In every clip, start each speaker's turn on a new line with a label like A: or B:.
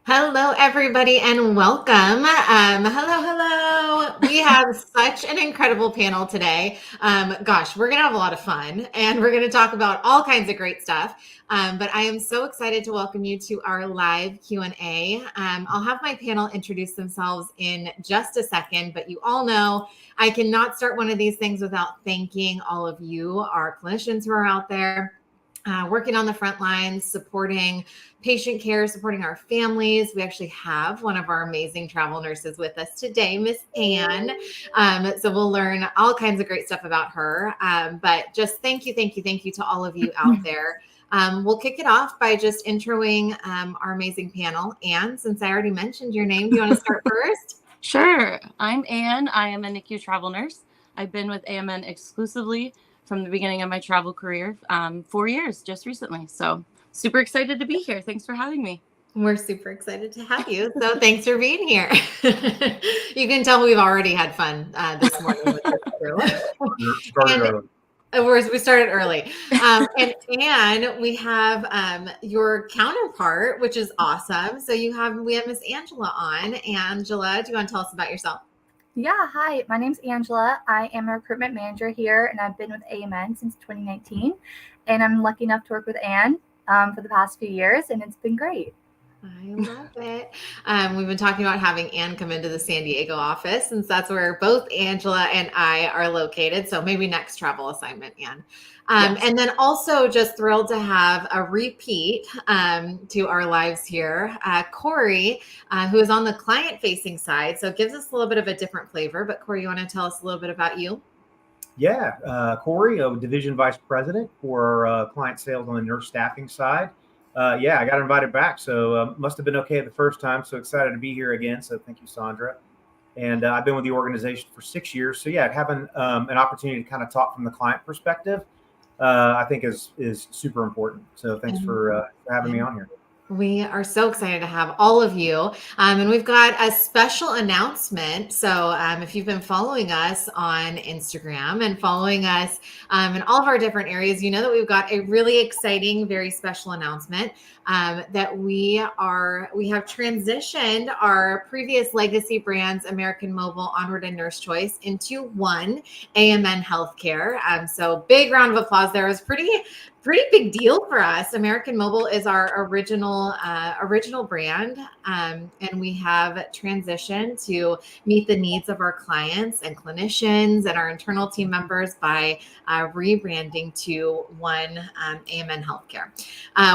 A: Hello, everybody, and welcome. Hello. We have such an incredible panel today. We're going to have a lot of fun, and we're going to talk about all kinds of great stuff. But I am so excited to welcome you to our live Q&A. I'll have my panel introduce themselves in just a second, but you all know I cannot start one of these things without thanking all of you, our clinicians who are out there. Working on the front lines, supporting patient care, supporting our families. We actually have one of our amazing travel nurses with us today, Miss Anne. So we'll learn all kinds of great stuff about her. But just thank you to all of you out there. We'll kick it off by just introing our amazing panel. Anne, since I already mentioned your name, do you want to start first?
B: Sure. I'm Anne. I am a NICU travel nurse. I've been with AMN exclusively from the beginning of my travel career, 4 years just recently. So super excited to be here. Thanks for having me.
A: We're super excited to have you. So thanks for being here. You can tell we've already had fun this morning with this crew. We started early. And we have your counterpart, which is awesome. So we have Miss Angela on. Angela, do you want to tell us about yourself?
C: Yeah, hi, my name's Angela. I am a recruitment manager here, and I've been with AMN since 2019. And I'm lucky enough to work with Anne for the past few years, and it's been great.
A: I love it. We've been talking about having Anne come into the San Diego office, since that's where both Angela and I are located. So maybe next travel assignment, Anne. Yes. And then also just thrilled to have a repeat to our lives here. Corey, who is on the client-facing side. So it gives us a little bit of a different flavor. But Corey, you want to tell us a little bit about you?
D: Yeah, Corey, a division vice president for client sales on the nurse staffing side. I got invited back, so must have been okay the first time. So excited to be here again. So thank you, Saundra. And I've been with the organization for 6 years. So having an opportunity to kind of talk from the client perspective, I think is super important. So thanks for having me on here.
A: We are so excited to have all of you. And we've got a special announcement. So if you've been following us on Instagram and following us in all of our different areas, you know that we've got a really exciting, very special announcement that we have transitioned our previous legacy brands, American Mobile, Onward, and Nurse Choice, into one, AMN Healthcare. So big round of applause there. It was pretty big deal for us. American Mobile is our original brand, and we have transitioned to meet the needs of our clients and clinicians and our internal team members by rebranding to one AMN Healthcare.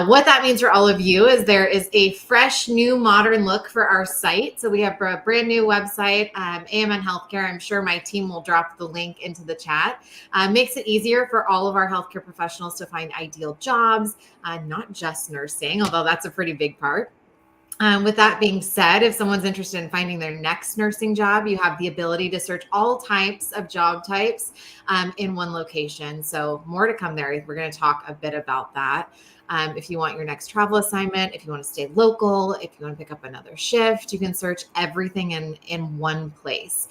A: What that means for all of you is there is a fresh, new, modern look for our site. So we have a brand new website, AMN Healthcare. I'm sure my team will drop the link into the chat. Makes it easier for all of our healthcare professionals to find ideal jobs, not just nursing, although that's a pretty big part. With that being said, if someone's interested in finding their next nursing job, you have the ability to search all types of job types in one location. So more to come there. We're going to talk a bit about that. If you want your next travel assignment, if you want to stay local, if you want to pick up another shift, you can search everything in one place.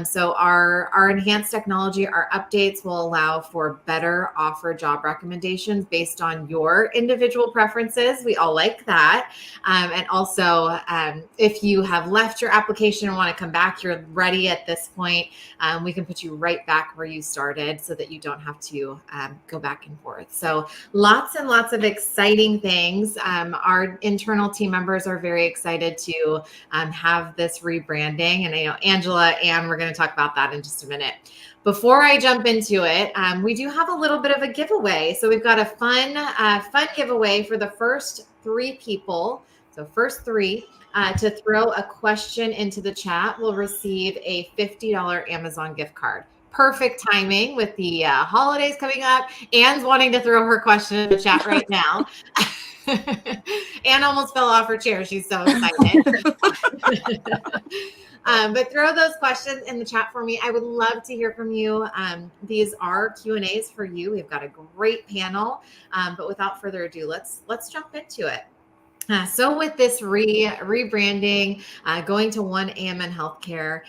A: So our enhanced technology, our updates will allow for better offer job recommendations based on your individual preferences. We all like that. And also, if you have left your application and want to come back, you're ready at this point, we can put you right back where you started so that you don't have to go back and forth. So lots and lots of exciting things. Our internal team members are very excited to have this rebranding. And I know Angela and we're going to talk about that in just a minute. Before I jump into it, we do have a little bit of a giveaway. So we've got a fun giveaway for the first 3 people. So first 3 to throw a question into the chat will receive a $50 Amazon gift card. Perfect timing with the holidays coming up. Anne's wanting to throw her question in the chat right now. Anne almost fell off her chair. She's so excited. But throw those questions in the chat for me. I would love to hear from you. These are Q&As for you. We've got a great panel. But without further ado, let's jump into it. So with this rebranding, going to one AMN Healthcare,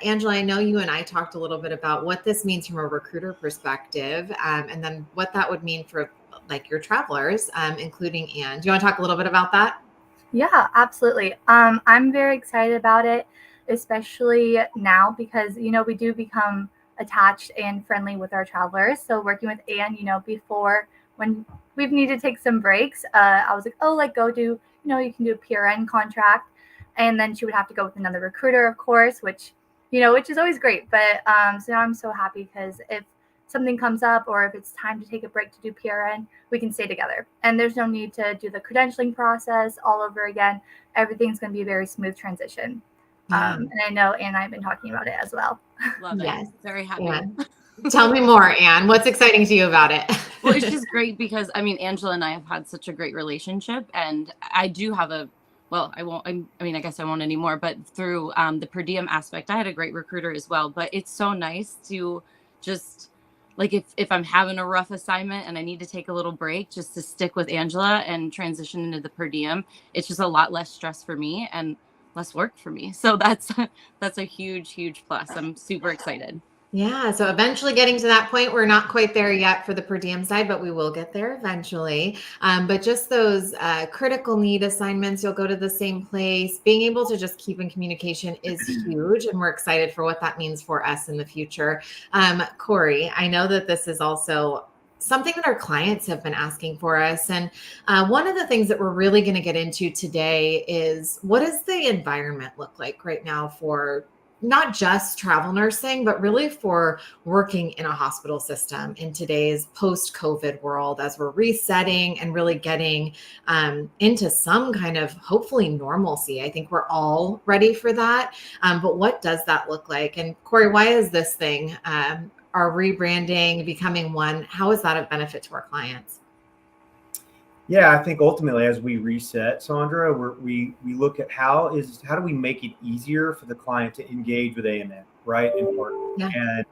A: Angela, I know you and I talked a little bit about what this means from a recruiter perspective, and then what that would mean for like your travelers, including Anne. Do you want to talk a little bit about that?
C: Yeah, absolutely. I'm very excited about it, especially now because, we do become attached and friendly with our travelers. So working with Anne, before when we've needed to take some breaks, I was like, oh, like go do, you can do a PRN contract. And then she would have to go with another recruiter, of course, which is always great. But so now I'm so happy because if something comes up or if it's time to take a break to do PRN, we can stay together. And there's no need to do the credentialing process all over again. Everything's going to be a very smooth transition.
A: Yeah.
C: And I know Anne and I have been talking about it as well.
B: Love it.
A: Yes.
B: Very happy.
A: Yeah. Tell me more, Anne. What's exciting to you about it?
B: Well, it's just great because Angela and I have had such a great relationship, and I do have I guess I won't anymore, but through the per diem aspect, I had a great recruiter as well. But it's so nice to just like if I'm having a rough assignment and I need to take a little break, just to stick with Angela and transition into the per diem. It's just a lot less stress for me and less work for me. So that's a huge plus. I'm super excited.
A: Yeah. So eventually getting to that point, we're not quite there yet for the per diem side, but we will get there eventually. But just those critical need assignments, you'll go to the same place. Being able to just keep in communication is huge. And we're excited for what that means for us in the future. Corey, I know that this is also something that our clients have been asking for us. And one of the things that we're really going to get into today is what does the environment look like right now for not just travel nursing, but really for working in a hospital system in today's post-COVID world as we're resetting and really getting into some kind of hopefully normalcy. I think we're all ready for that. But what does that look like? And Corey, why is this thing, our rebranding, becoming one, how is that a benefit to our clients?
D: Yeah, I think ultimately as we reset, Saundra, we look at how do we make it easier for the client to engage with AMN, right?
A: Yeah.
D: And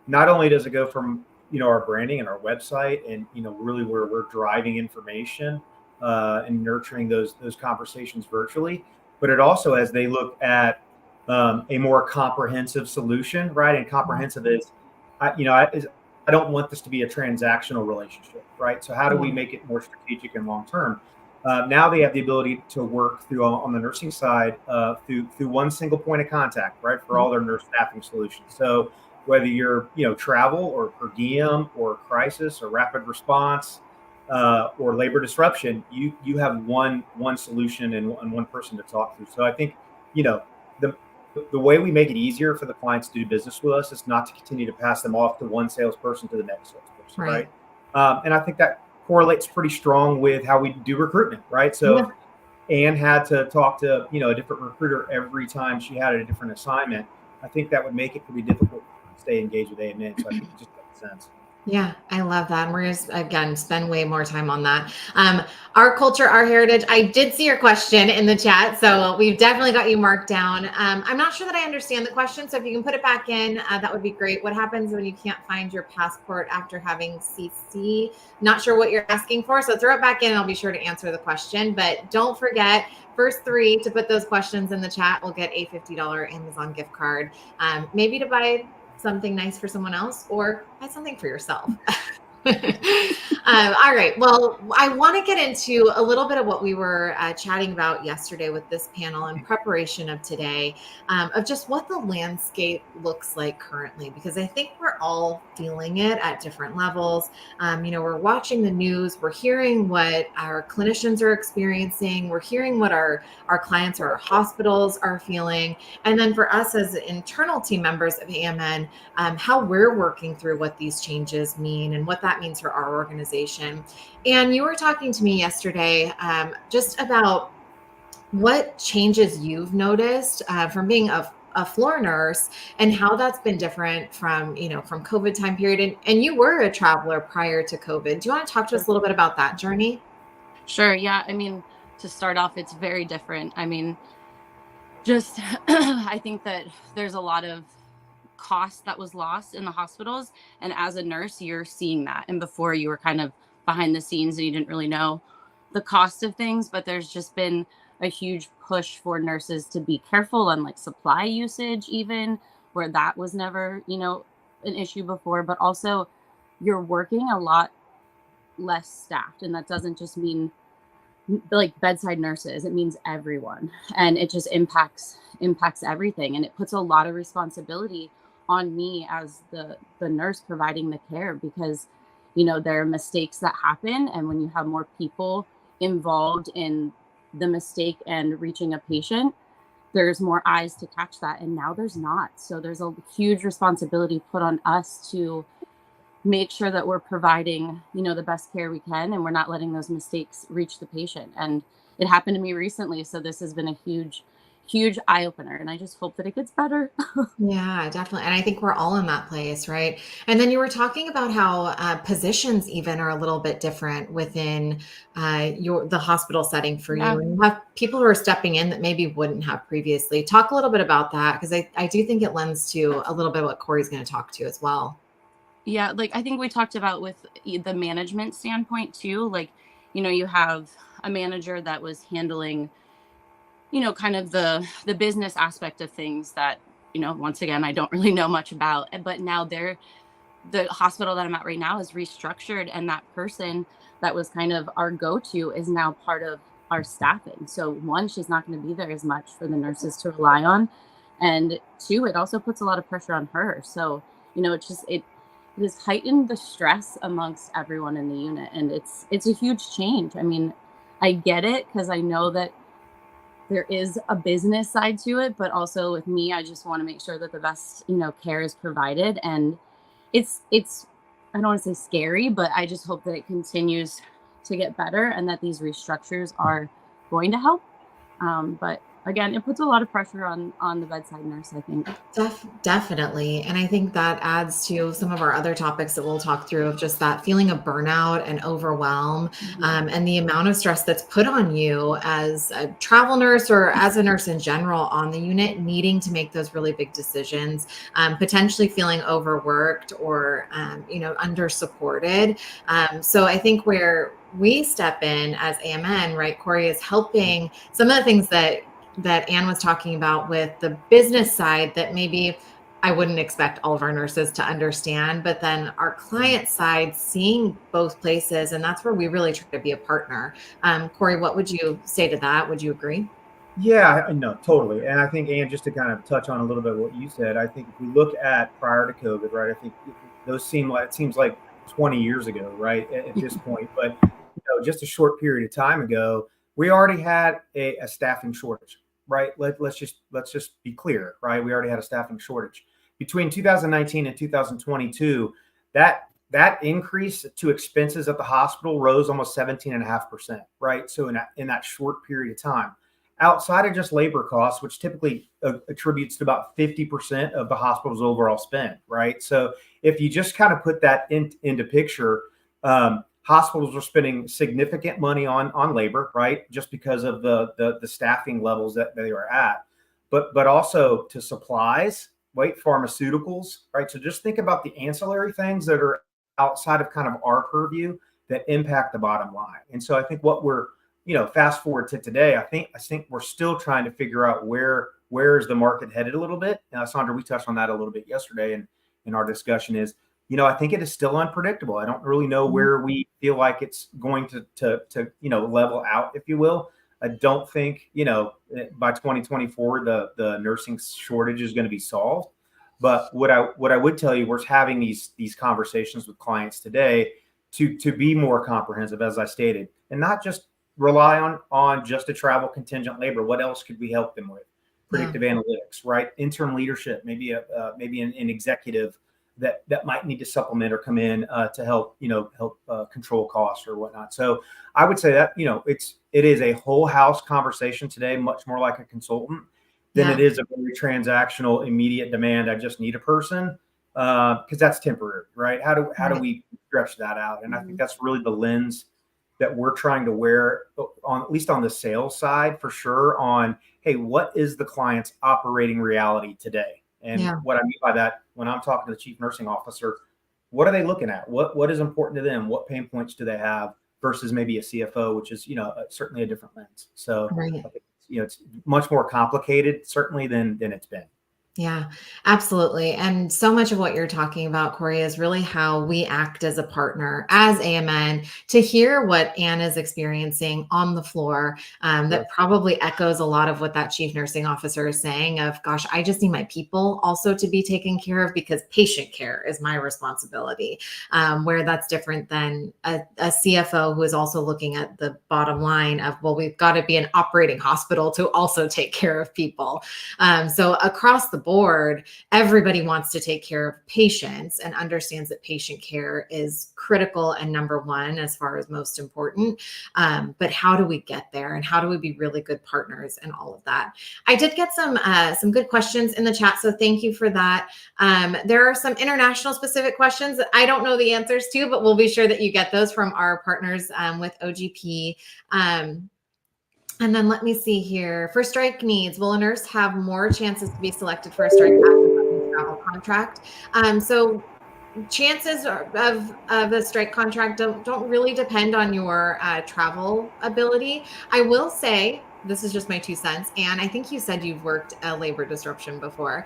D: not only does it go from our branding and our website and really where we're driving information and nurturing those conversations virtually, but it also as they look at a more comprehensive solution, right? And comprehensive is, I don't want this to be a transactional relationship, right? So how do we make it more strategic and long term? Now they have the ability to work through on the nursing side through one single point of contact, right, for all their nurse staffing solutions. So whether you're travel or per diem or crisis or rapid response or labor disruption, you have one solution and one person to talk to. So I think the way we make it easier for the clients to do business with us is not to continue to pass them off to one salesperson to the next salesperson, right? And I think that correlates pretty strong with how we do recruitment, right? So if Anne had to talk to a different recruiter every time she had a different assignment, I think that would make it pretty difficult to stay engaged with AMN. So I think it just makes sense.
A: Yeah, I love that. And we're going to, again, spend way more time on that. Our culture, our heritage. I did see your question in the chat. So we've definitely got you marked down. I'm not sure that I understand the question. So if you can put it back in, that would be great. What happens when you can't find your passport after having CC? Not sure what you're asking for. So throw it back in and I'll be sure to answer the question. But don't forget, first 3 to put those questions in the chat will get a $50 Amazon gift card, maybe to buy something nice for someone else or buy something for yourself. All right. Well, I want to get into a little bit of what we were chatting about yesterday with this panel in preparation of today, of just what the landscape looks like currently, because I think we're all feeling it at different levels. We're watching the news, we're hearing what our clinicians are experiencing, we're hearing what our clients or our hospitals are feeling. And then for us as internal team members of AMN, how we're working through what these changes mean and what that means for our organization. And you were talking to me yesterday just about what changes you've noticed from being a floor nurse and how that's been different from COVID time period. And you were a traveler prior to COVID. Do you want to talk to us a little bit about that journey?
B: Sure. Yeah. To start off, it's very different. Just I think that there's a lot of cost that was lost in the hospitals, and as a nurse you're seeing that, and before you were kind of behind the scenes and you didn't really know the cost of things, but there's just been a huge push for nurses to be careful on like supply usage, even where that was never an issue before. But also you're working a lot less staffed, and that doesn't just mean like bedside nurses. It means everyone, and it just impacts everything. And it puts a lot of responsibility on me as the nurse providing the care, because there are mistakes that happen, and when you have more people involved in the mistake and reaching a patient, there's more eyes to catch that, and now there's not. So there's a huge responsibility put on us to make sure that we're providing, the best care we can, and we're not letting those mistakes reach the patient. And it happened to me recently, so this has been a huge eye opener, and I just hope that it gets better.
A: Yeah, definitely. And I think we're all in that place, right? And then you were talking about how positions even are a little bit different within the hospital setting for
B: Yeah.
A: you. And you have people who are stepping in that maybe wouldn't have previously. Talk a little bit about that, because I do think it lends to a little bit what Corey's going to talk to as well.
B: Yeah, like I think we talked about with the management standpoint too. Like, you have a manager that was handling, kind of the business aspect of things that, once again, I don't really know much about. But now the hospital that I'm at right now is restructured, and that person that was kind of our go-to is now part of our staffing. So one, she's not going to be there as much for the nurses to rely on, and two, it also puts a lot of pressure on her. So it has heightened the stress amongst everyone in the unit, and it's a huge change. I mean, I get it, because I know that there is a business side to it, but also with me, I just want to make sure that the best, care is provided. And it's I don't want to say scary, but I just hope that it continues to get better, and that these restructures are going to help. But again, it puts a lot of pressure on the bedside nurse, I think.
A: Definitely. And I think that adds to some of our other topics that we'll talk through, of just that feeling of burnout and overwhelm, and the amount of stress that's put on you as a travel nurse or as a nurse in general on the unit, needing to make those really big decisions, potentially feeling overworked or, under supported. So I think where we step in as AMN, right, Corey, is helping some of the things that Anne was talking about with the business side that maybe I wouldn't expect all of our nurses to understand, but then our client side, seeing both places. And that's where we really try to be a partner. Corey, what would you say to that? Would you agree?
D: Yeah, no, totally. And I think, Ann, just to kind of touch on a little bit of what you said, I think if we look at prior to COVID, right, I think it seems like 20 years ago, right, at this point. But just a short period of time ago, we already had a staffing shortage, right? Let's just be clear, right? We already had a staffing shortage between 2019 and 2022. That increase to expenses at the hospital rose almost 17.5%, right? So in that short period of time, outside of just labor costs, which typically attributes to about 50% of the hospital's overall spend, right? So if you just kind of put that into picture, hospitals are spending significant money on labor, right? Just because of the staffing levels that they are at, but also to supplies, right? Pharmaceuticals, right? So just think about the ancillary things that are outside of kind of our purview that impact the bottom line. And so I think what we're, fast forward to today, I think we're still trying to figure out where is the market headed a little bit. Saundra, we touched on that a little bit yesterday in our discussion is, I think it is still unpredictable. I don't really know where we feel like it's going to level out, if you will. I don't think, by 2024, the nursing shortage is going to be solved. But what I would tell you, we're having these conversations with clients today to be more comprehensive, as I stated, and not just rely on just a travel contingent labor. What else could we help them with? Predictive analytics, right? Interim leadership, maybe an executive that might need to supplement or come in to help control costs or whatnot. So I would say that it is a whole house conversation today, much more like a consultant than it is a very transactional, immediate demand. I just need a person, because that's temporary, right? How do we stretch that out? And I think that's really the lens that we're trying to wear on, at least on the sales side, for sure, on, hey, what is the client's operating reality today? And what I mean by that, when I'm talking to the chief nursing officer, what are they looking at? What is important to them? What pain points do they have versus maybe a CFO, which is, certainly a different lens. So, it's much more complicated, certainly, than it's been.
A: Yeah, absolutely. And so much of what you're talking about, Corey, is really how we act as a partner, as AMN, to hear what Anne is experiencing on the floor. That probably echoes a lot of what that chief nursing officer is saying of, gosh, I just need my people also to be taken care of because patient care is my responsibility. Where that's different than a CFO who is also looking at the bottom line of, well, we've got to be an operating hospital to also take care of people. So across the board, everybody wants to take care of patients and understands that patient care is critical and number one as far as most important. But how do we get there, and how do we be really good partners and all of that? I did get some good questions in the chat, so thank you for that. There are some international specific questions that I don't know the answers to, but we'll be sure that you get those from our partners with OGP. And then let me see here. For strike needs, will a nurse have more chances to be selected for a strike travel contract? So chances of a strike contract don't really depend on your travel ability. I will say, this is just my 2 cents, and I think you said you've worked a labor disruption before.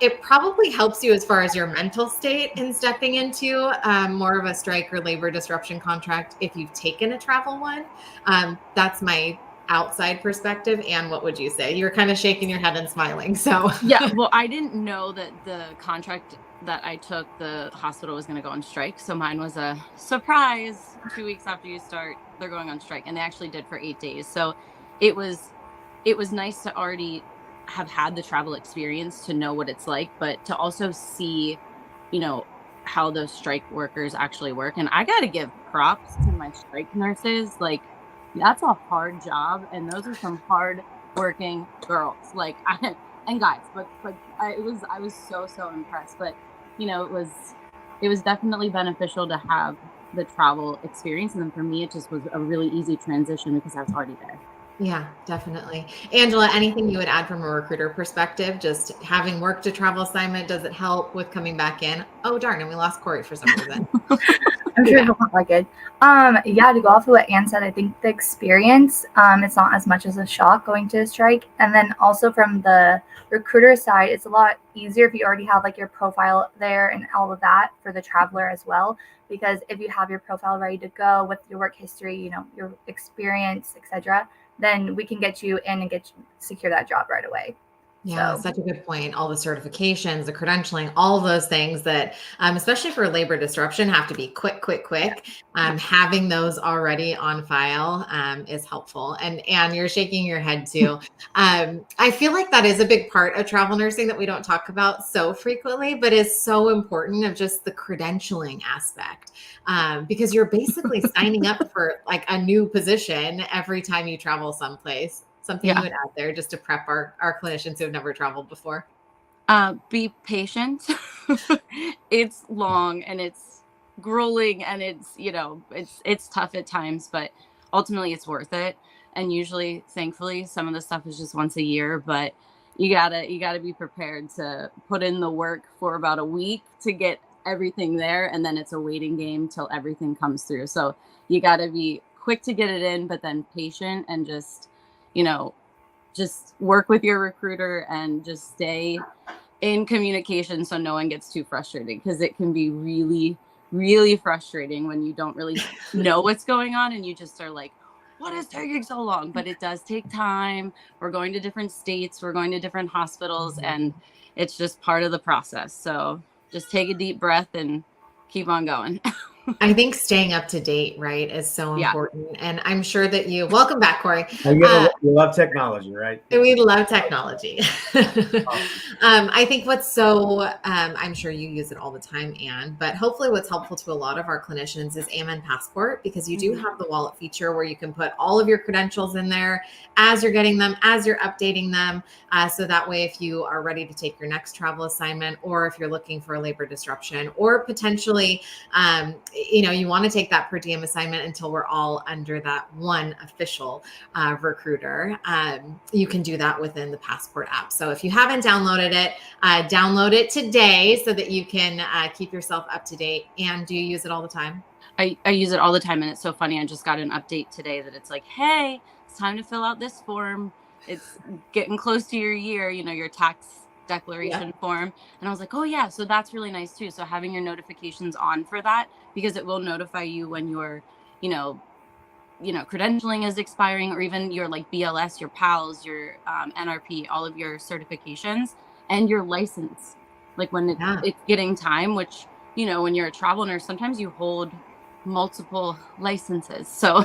A: It probably helps you as far as your mental state in stepping into more of a strike or labor disruption contract if you've taken a travel one. That's my outside perspective. And what would you say? You're kind of shaking your head and smiling. So
B: yeah, well, I didn't know that the contract that I took, the hospital was going to go on strike. So mine was a surprise. 2 weeks after you start, they're going on strike, and they actually did for 8 days. So it was nice to already have had the travel experience to know what it's like, but to also see, how those strike workers actually work. And I got to give props to my strike nurses. Like, that's a hard job, and those are some hard working girls, and guys, but I was so impressed. But it was definitely beneficial to have the travel experience, and then for me it just was a really easy transition because I was already there.
A: Yeah, definitely. Angela, anything you would add from a recruiter perspective? Just having worked a travel assignment, does it help with coming back in? Oh, darn, and we lost Corey for some reason.
C: I'm sure he'll come back good. Yeah, to go off of what Anne said, I think the experience, it's not as much as a shock going to a strike. And then also from the recruiter side, it's a lot easier if you already have like your profile there and all of that for the traveler as well. Because if you have your profile ready to go with your work history, your experience, etc., then we can get you in and secure that job right away.
A: Yeah, such a good point. All the certifications, the credentialing, all of those things that, especially for labor disruption, have to be quick. Having those already on file is helpful. And you're shaking your head too. I feel like that is a big part of travel nursing that we don't talk about so frequently, but is so important, of just the credentialing aspect. Because you're basically signing up for like a new position every time you travel someplace. Something you would add there just to prep our clinicians who have never traveled before?
B: Be patient. It's long and it's grueling, and it's tough at times, but ultimately it's worth it. And usually, thankfully, some of the stuff is just once a year, but you gotta be prepared to put in the work for about a week to get everything there, and then it's a waiting game till everything comes through. So you gotta be quick to get it in, but then patient, and just work with your recruiter and just stay in communication so no one gets too frustrated, because it can be really, really frustrating when you don't really know what's going on and you just are like, what is taking so long? But it does take time. We're going to different states, we're going to different hospitals, and it's just part of the process. So just take a deep breath and keep on going.
A: I think staying up to date, right, is so important. And I'm sure that welcome back, Corey.
D: You love technology, right?
A: We love technology. I think what's I'm sure you use it all the time, Anne, but hopefully what's helpful to a lot of our clinicians is AMN Passport, because you do have the wallet feature where you can put all of your credentials in there as you're getting them, as you're updating them. So that way, if you are ready to take your next travel assignment, or if you're looking for a labor disruption, or potentially, you want to take that per diem assignment until we're all under that one official recruiter, you can do that within the Passport app. So if you haven't downloaded it, download it today so that you can keep yourself up to date. And do you use it all the time?
B: I use it all the time, and it's so funny. I just got an update today that it's like, hey, it's time to fill out this form. It's getting close to your year, your tax declaration form. And I was like, oh yeah, so that's really nice too. So having your notifications on for that, because it will notify you when your, you know, credentialing is expiring, or even your like BLS, your PALS, your NRP, all of your certifications, and your license. Like when
A: Yeah.
B: it's getting time, which, when you're a travel nurse, sometimes you hold multiple licenses. So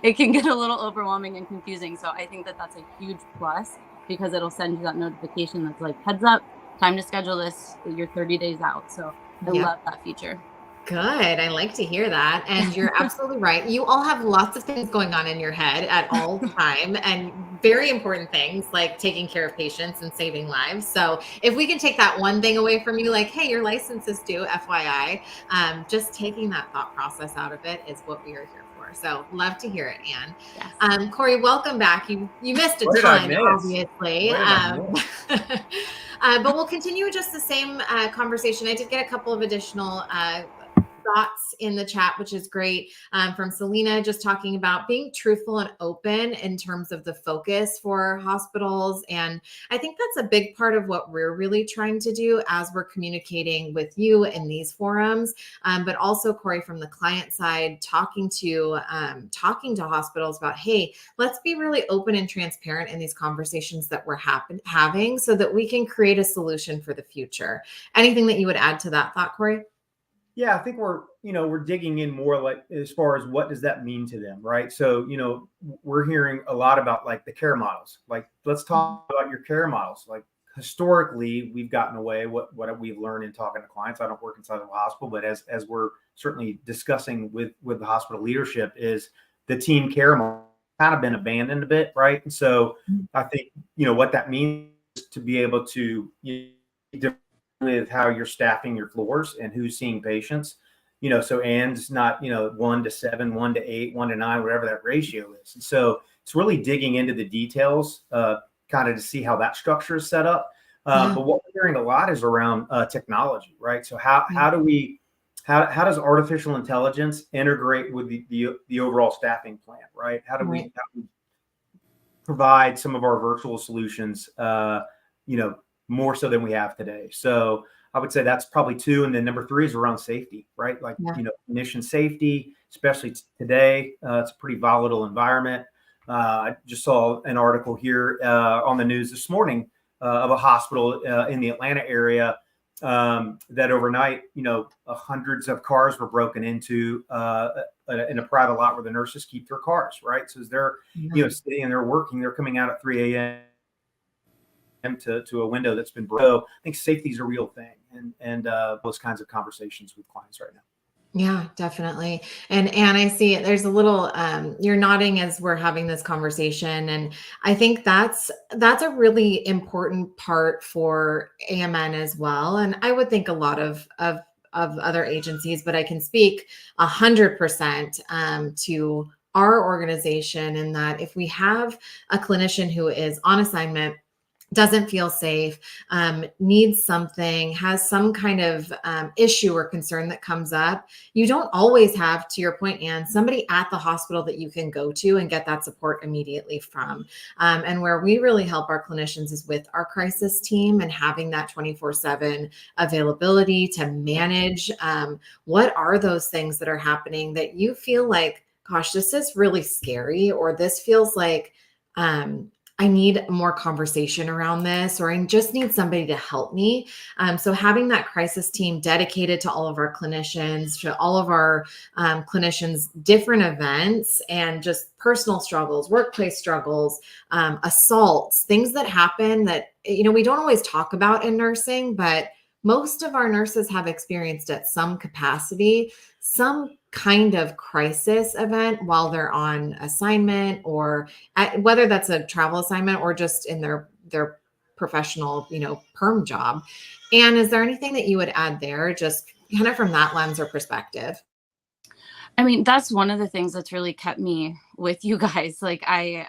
B: it can get a little overwhelming and confusing. So I think that that's a huge plus, because it'll send you that notification that's like, heads up, time to schedule this. You're 30 days out. So I
A: Yep.
B: love that feature.
A: Good. I like to hear that. And you're absolutely right. You all have lots of things going on in your head at all time, and very important things like taking care of patients and saving lives. So if we can take that one thing away from you, like, hey, your license is due, FYI, just taking that thought process out of it is what we are here for. So love to hear it, Anne.
B: Yes.
A: Corey, welcome back. You missed a
D: What did I
A: ton,
D: miss?
A: obviously.
D: What did I miss?
A: But we'll continue just the same conversation. I did get a couple of additional thoughts in the chat, which is great, from Selena, just talking about being truthful and open in terms of the focus for hospitals. And I think that's a big part of what we're really trying to do as we're communicating with you in these forums, but also, Corey, from the client side, talking to hospitals about, hey, let's be really open and transparent in these conversations that we're having, so that we can create a solution for the future. Anything that you would add to that thought, Corey?
D: Yeah, I think we're digging in more, like, as far as what does that mean to them, right? So, we're hearing a lot about like the care models. Like, let's talk about your care models. Like, historically, we've gotten away what we've learned in talking to clients. I don't work inside of a hospital, but as we're certainly discussing with the hospital leadership, is the team care model kind of been abandoned a bit, right? And so I think what that means is to be able to with how you're staffing your floors and who's seeing patients, so Anne's not, 1 to 7, 1 to 8, 1 to 9, whatever that ratio is. And so it's really digging into the details, kind of to see how that structure is set up. But what we're hearing a lot is around technology, right? So how does artificial intelligence integrate with the overall staffing plan, right? How do we provide some of our virtual solutions, more so than we have today? So I would say that's probably 2. And then number 3 is around safety, right? Like, clinician safety, especially today. It's a pretty volatile environment. I just saw an article here on the news this morning of a hospital in the Atlanta area that overnight, hundreds of cars were broken into in a private lot where the nurses keep their cars, right? So as they're, sitting and they're working, they're coming out at 3 a.m. to a window that's been broken. So I think safety is a real thing, and those kinds of conversations with clients right now.
A: Yeah, definitely. And I see there's a little, you're nodding as we're having this conversation. And I think that's a really important part for AMN as well. And I would think a lot of other agencies, but I can speak 100% to our organization, in that if we have a clinician who is on assignment, doesn't feel safe, needs something, has some kind of issue or concern that comes up, you don't always have, to your point, Anne, somebody at the hospital that you can go to and get that support immediately from. And where we really help our clinicians is with our crisis team and having that 24/7 availability to manage what are those things that are happening that you feel like, gosh, this is really scary, or this feels like, I need more conversation around this, or I just need somebody to help me. So having that crisis team dedicated to all of our clinicians, to all of our clinicians, different events, and just personal struggles, workplace struggles, assaults, things that happen that, we don't always talk about in nursing, but most of our nurses have experienced at some capacity some kind of crisis event while they're on assignment, or whether that's a travel assignment or just in their professional, perm job. And is there anything that you would add there, just kind of from that lens or perspective?
B: I mean, that's one of the things that's really kept me with you guys. Like, I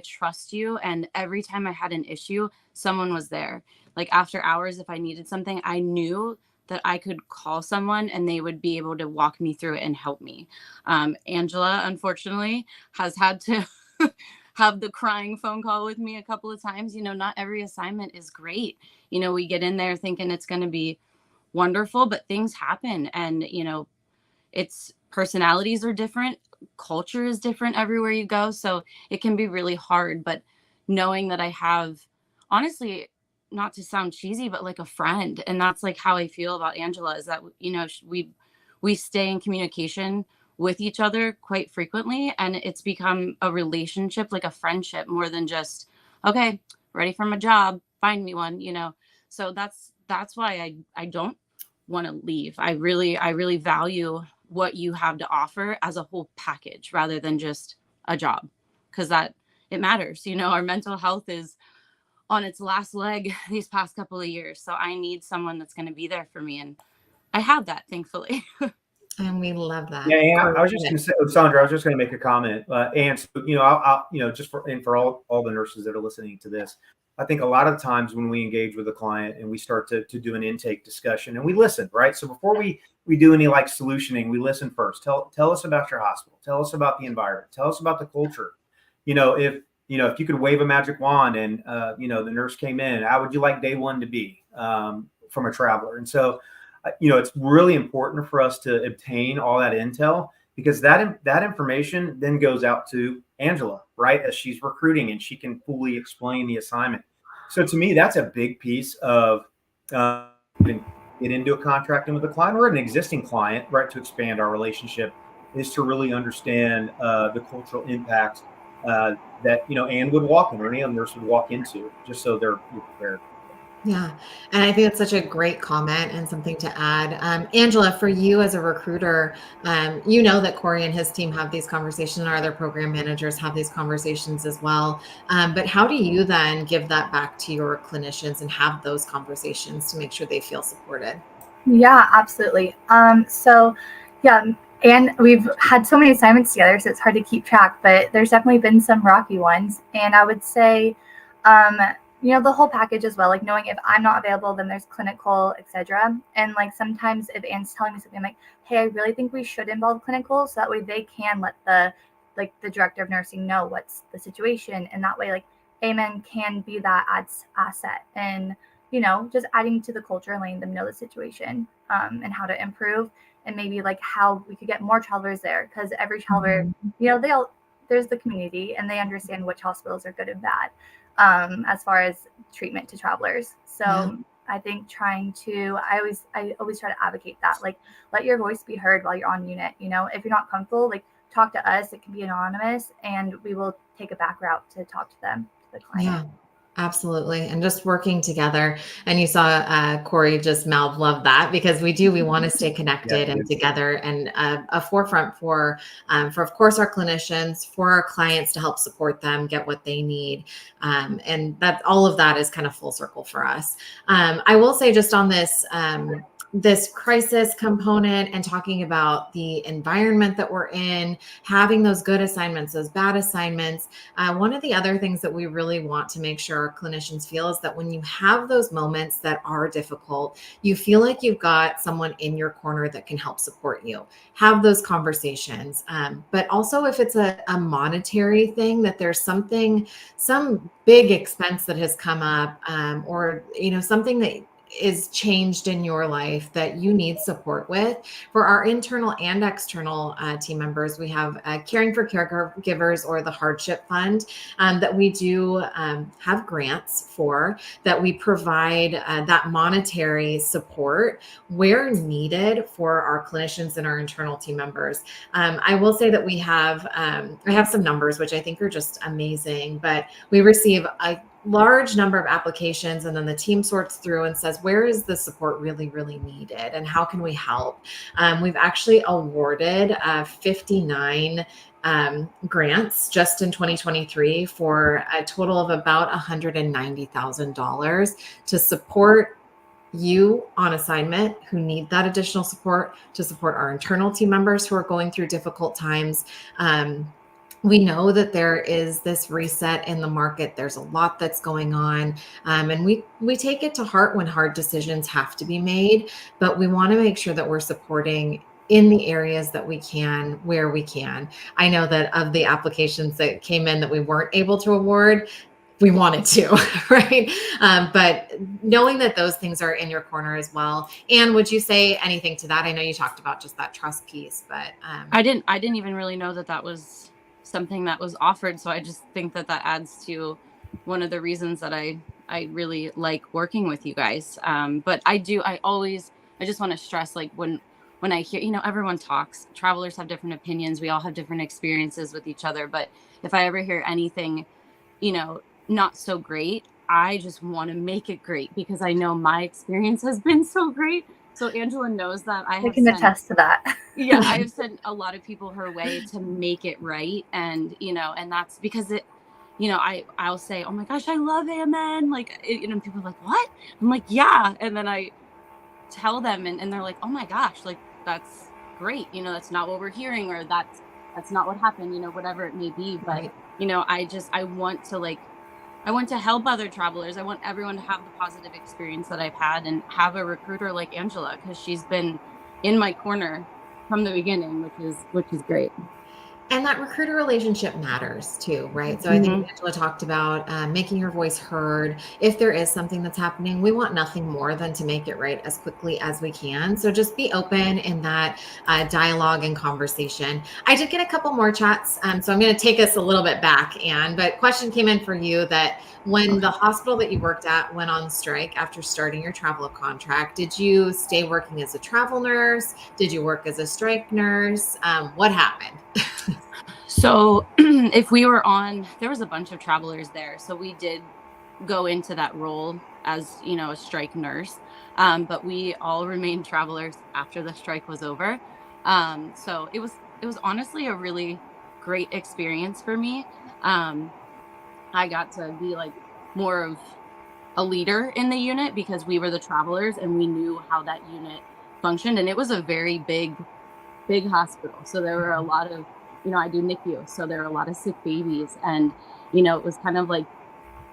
B: trust you. And every time I had an issue, someone was there. Like, after hours, if I needed something, I knew that I could call someone and they would be able to walk me through it and help me. Angela, unfortunately, has had to have the crying phone call with me a couple of times. Not every assignment is great. We get in there thinking it's going to be wonderful, but things happen, and it's personalities are different, culture is different everywhere you go, so it can be really hard. But knowing that I have, honestly, not to sound cheesy, but like a friend, and that's like how I feel about Angela, is that we stay in communication with each other quite frequently, and it's become a relationship, like a friendship, more than just, okay, ready for my job, find me one. So that's why I don't want to leave. I really value what you have to offer as a whole package rather than just a job, because that it matters. Our mental health is on its last leg these past couple of years, so I need someone that's going to be there for me, and I have that, thankfully.
A: And we love that.
D: Yeah, and I was just going to say, Saundra, I was just going to make a comment. And so, I'll just for all the nurses that are listening to this, I think a lot of times when we engage with a client and we start to do an intake discussion, and we listen, right? So before we do any like solutioning, we listen first. Tell us about your hospital. Tell us about the environment. Tell us about the culture. If you could wave a magic wand and the nurse came in, how would you like day one to be from a traveler? And so, it's really important for us to obtain all that intel, because that information then goes out to Angela, right, as she's recruiting, and she can fully explain the assignment. So to me, that's a big piece of get into a contracting with a client or an existing client, right, to expand our relationship, is to really understand the cultural impact that Anne would walk in, or any other nurse would walk into, just so they're prepared.
A: Yeah. And I think it's such a great comment and something to add. Angela, for you as a recruiter, that Corey and his team have these conversations, and our other program managers have these conversations as well. But how do you then give that back to your clinicians and have those conversations to make sure they feel supported?
C: Yeah, absolutely. And we've had so many assignments together, so it's hard to keep track, but there's definitely been some rocky ones. And I would say, the whole package as well, like knowing if I'm not available, then there's clinical, etc. And like sometimes if Anne's telling me something, I'm like, hey, I really think we should involve clinical, so that way they can let the director of nursing know what's the situation. And that way, like, AMN can be that asset, and just adding to the culture and letting them know the situation and how to improve, and maybe like how we could get more travelers there, because every traveler, there's the community, and they understand which hospitals are good and bad as far as treatment to travelers. So yeah. I think I always try to advocate that, like, let your voice be heard while you're on unit. If you're not comfortable, like, talk to us. It can be anonymous, and we will take a back route to talk to them, to the client.
A: Yeah. Absolutely. And just working together. And you saw Corey just love that, because we want to stay connected and together, and a forefront for of course our clinicians, for our clients, to help support them get what they need. And that all of that is kind of full circle for us. I will say, just on this crisis component and talking about the environment that we're in, having those good assignments, those bad assignments. One of the other things that we really want to make sure our clinicians feel is that when you have those moments that are difficult, you feel like you've got someone in your corner that can help support you. Have those conversations. But also, if it's a monetary thing, that there's some big expense that has come up, or something that is changed in your life that you need support with. For our internal and external team members, we have Caring for Caregivers, or the Hardship Fund, that we do have grants for, that we provide that monetary support where needed for our clinicians and our internal team members. I will say that I have some numbers which I think are just amazing, but we receive a large number of applications, and then the team sorts through and says, where is the support really, really needed, and how can we help? We've actually awarded 59 grants just in 2023 for a total of about $190,000 to support you on assignment who need that additional support, to support our internal team members who are going through difficult times. We know that there is this reset in the market. There's a lot that's going on. And we take it to heart when hard decisions have to be made, but we want to make sure that we're supporting in the areas that we can, where we can. I know that of the applications that came in that we weren't able to award, we wanted to, right? But knowing that those things are in your corner as well. And would you say anything to that? I know you talked about just that trust piece, but
B: I didn't even really know that that was something that was offered. So I just think that that adds to one of the reasons that I really like working with you guys. But I just want to stress, like, when I hear, everyone talks, travelers have different opinions. We all have different experiences with each other. But if I ever hear anything, not so great, I just want to make it great because I know my experience has been so great. So Angela knows that
C: I can attest to that.
B: yeah, I have sent a lot of people her way to make it right. And, and that's because I'll say, oh my gosh, I love AMN. Like, people are like, what? I'm like, yeah. And then I tell them and they're like, oh my gosh, like, that's great. That's not what we're hearing, or that's not what happened, whatever it may be. But,
A: Right.
B: I want to help other travelers. I want everyone to have the positive experience that I've had and have a recruiter like Angela, because she's been in my corner from the beginning, which is great.
A: And that recruiter relationship matters too, right? So I think Angela talked about making your voice heard. If there is something that's happening, we want nothing more than to make it right as quickly as we can. So just be open in that dialogue and conversation. I did get a couple more chats. So I'm going to take us a little bit back, Anne, but question came in for you that when the hospital that you worked at went on strike after starting your travel contract, did you stay working as a travel nurse? Did you work as a strike nurse? What happened?
B: So if we were there was a bunch of travelers there. So we did go into that role as, a strike nurse. But we all remained travelers after the strike was over. So it was honestly a really great experience for me. I got to be like more of a leader in the unit because we were the travelers and we knew how that unit functioned. And it was a very big hospital. So there were a lot of, I do NICU. So there were a lot of sick babies. And, it was kind of like